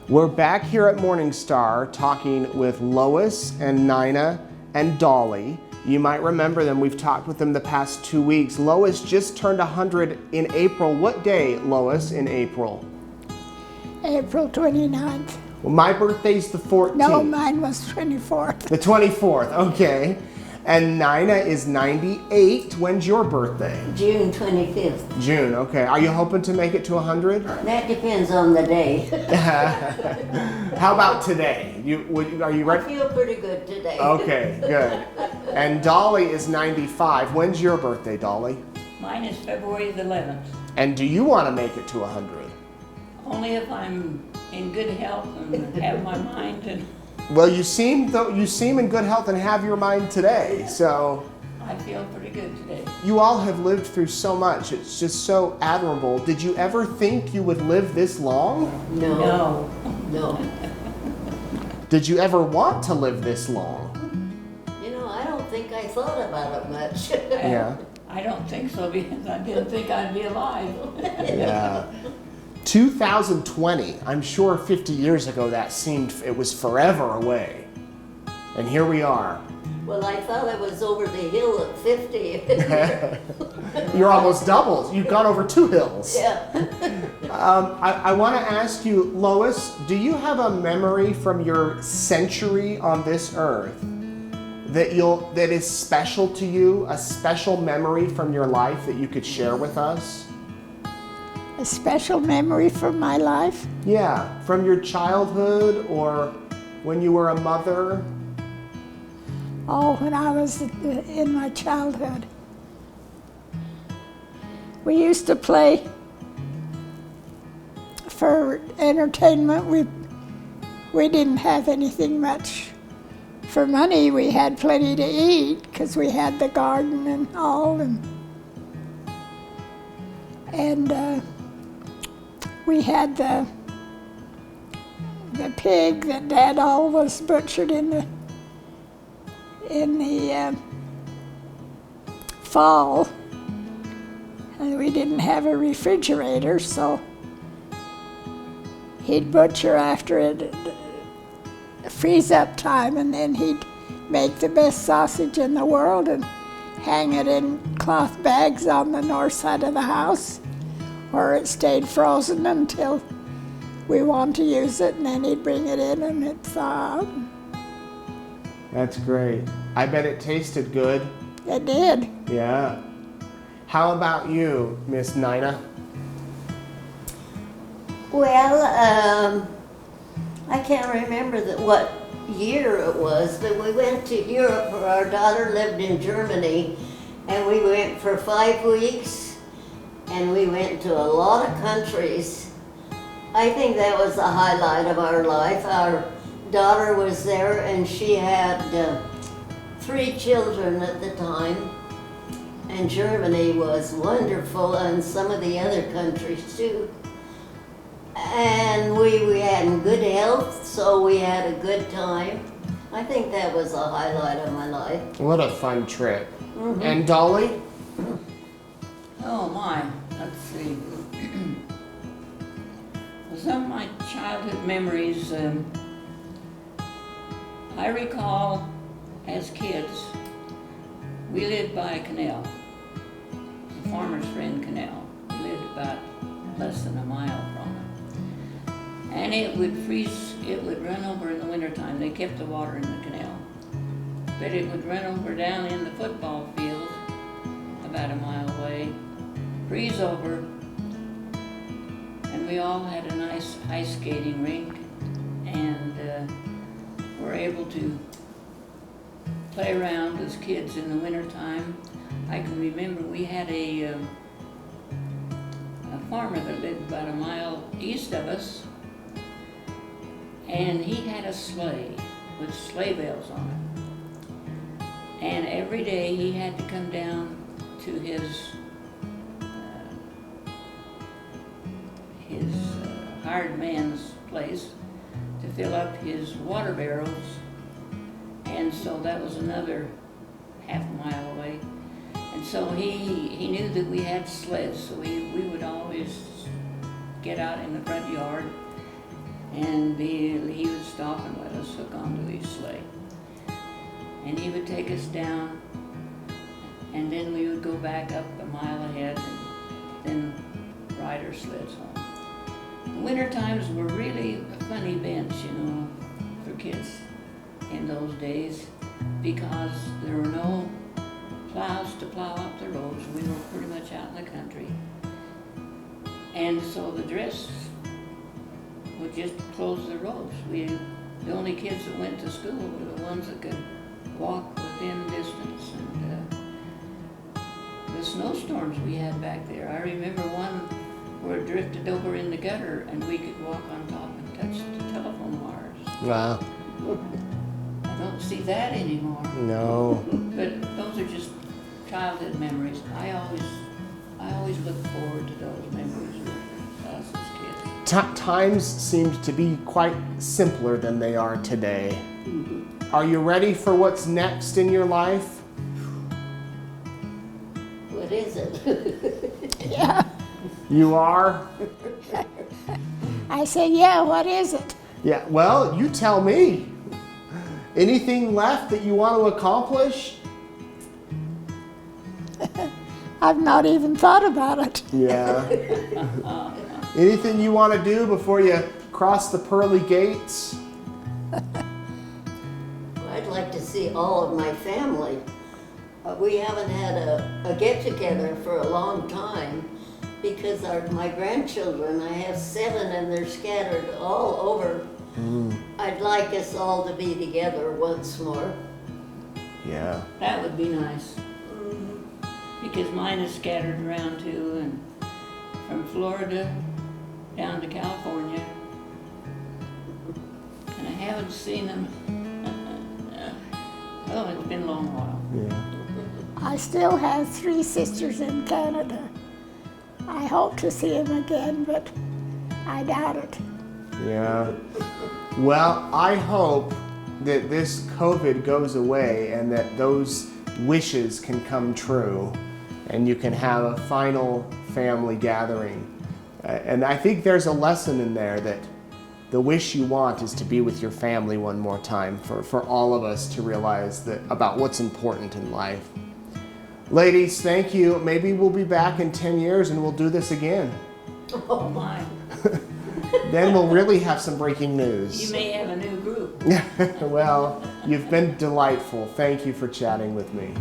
We're back here at MorningStar talking with Lois and Nina and Dolly. You might remember them. We've talked with them the past 2 weeks. Lois just turned 100 in April. What day, Lois, in April? April 29th. Well, my birthday's the 14th. No, mine was 24th. The 24th, okay. And Nina is 98. When's your birthday? June 25th. June, okay. Are you hoping to make it to 100? That depends on the day. How about today? Are you I ready? feel pretty good today. Okay, good. And Dolly is 95. When's your birthday, Dolly? Mine is February the 11th. And do you want to make it to 100? Only if I'm in good health and have my mind and Well, you seem in good health and have your mind today. So I feel pretty good today. you all have lived through so much. It's just so admirable. Did you ever think you would live this long? No. Did you ever want to live this long? You know, I don't think I thought about it much. Yeah. I don't think so because I didn't think I'd be alive. Yeah. 2020, I'm sure 50 years ago it was forever away. And here we are. Well, I thought I was over the hill at 50. You're almost double. You've gone over 2 hills. Yeah. I want to ask you, Lois, do you have a memory from your century on this earth that is special to you, a special memory from your life that you could share with us? A special memory from my life? Yeah, from your childhood or when you were a mother? Oh, when I was in my childhood. We used to play for entertainment. We didn't have anything much. For money, we had plenty to eat because we had the garden and all. And we had the pig that Dad always butchered in the fall, and we didn't have a refrigerator, so he'd butcher after it freeze up time, and then he'd make the best sausage in the world and hang it in cloth bags on the north side of the house, where it stayed frozen until we wanted to use it, and then he'd bring it in and it'd thaw out. That's great. I bet it tasted good. It did. Yeah. How about you, Miss Nina? Well, I can't remember what year it was, but we went to Europe. Our daughter lived in Germany, and we went for 5 weeks, and we went to a lot of countries. I think that was the highlight of our life. Our daughter was there, and she had 3 children at the time, and Germany was wonderful, and some of the other countries too. And we had good health, so we had a good time. I think that was a highlight of my life. What a fun trip. Mm-hmm. And Dolly? Oh my, let's see. Well, some of my childhood memories, I recall as kids, we lived by a canal, the Farmer's Friend Canal. We lived about less than a mile from it. And it would freeze, it would run over in the wintertime. They kept the water in the canal. But it would run over down in the football field about a mile away, freeze over, and we all had a nice ice skating rink, and were able to play around as kids in the wintertime. I can remember we had a farmer that lived about a mile east of us, and he had a sleigh with sleigh bells on it. And every day he had to come down to his hired man's place to fill up his water barrels. And so that was another half a mile away. And so he knew that we had sleds, so we would always get out in the front yard And he would stop and let us hook onto his sleigh. And he would take us down, and then we would go back up a mile ahead and then ride our sleds home. The winter times were really a fun event, you know, for kids in those days, because there were no plows to plow up the roads. We were pretty much out in the country. And so the drifts would just close the roads. The only kids that went to school were the ones that could walk within distance. And the snowstorms we had back there, I remember one where it drifted over in the gutter and we could walk on top and touch the telephone wires. Wow. I don't see that anymore. No. But those are just childhood memories. I always look forward to those memories with us as kids. Times seemed to be quite simpler than they are today. Are you ready for what's next in your life? What is it? Yeah. You are? I said, yeah, what is it? Yeah, well, you tell me. Anything left that you want to accomplish? I've not even thought about it. Yeah. Anything you want to do before you cross the pearly gates? I'd like to see all of my family. We haven't had a get-together for a long time because my grandchildren, I have 7 and they're scattered all over. I'd like us all to be together once more. Yeah. That would be nice. Because mine is scattered around too, and from Florida down to California. And I haven't seen them. Oh, it's been a long while. Yeah. I still have 3 sisters in Canada. I hope to see them again, but I doubt it. Yeah. Well, I hope that this COVID goes away and that those wishes can come true and you can have a final family gathering. And I think there's a lesson in there that the wish you want is to be with your family one more time, for all of us to realize that about what's important in life. Ladies, thank you. Maybe we'll be back in 10 years and we'll do this again. Oh my. Then we'll really have some breaking news. You may have a new group. Well, you've been delightful. Thank you for chatting with me.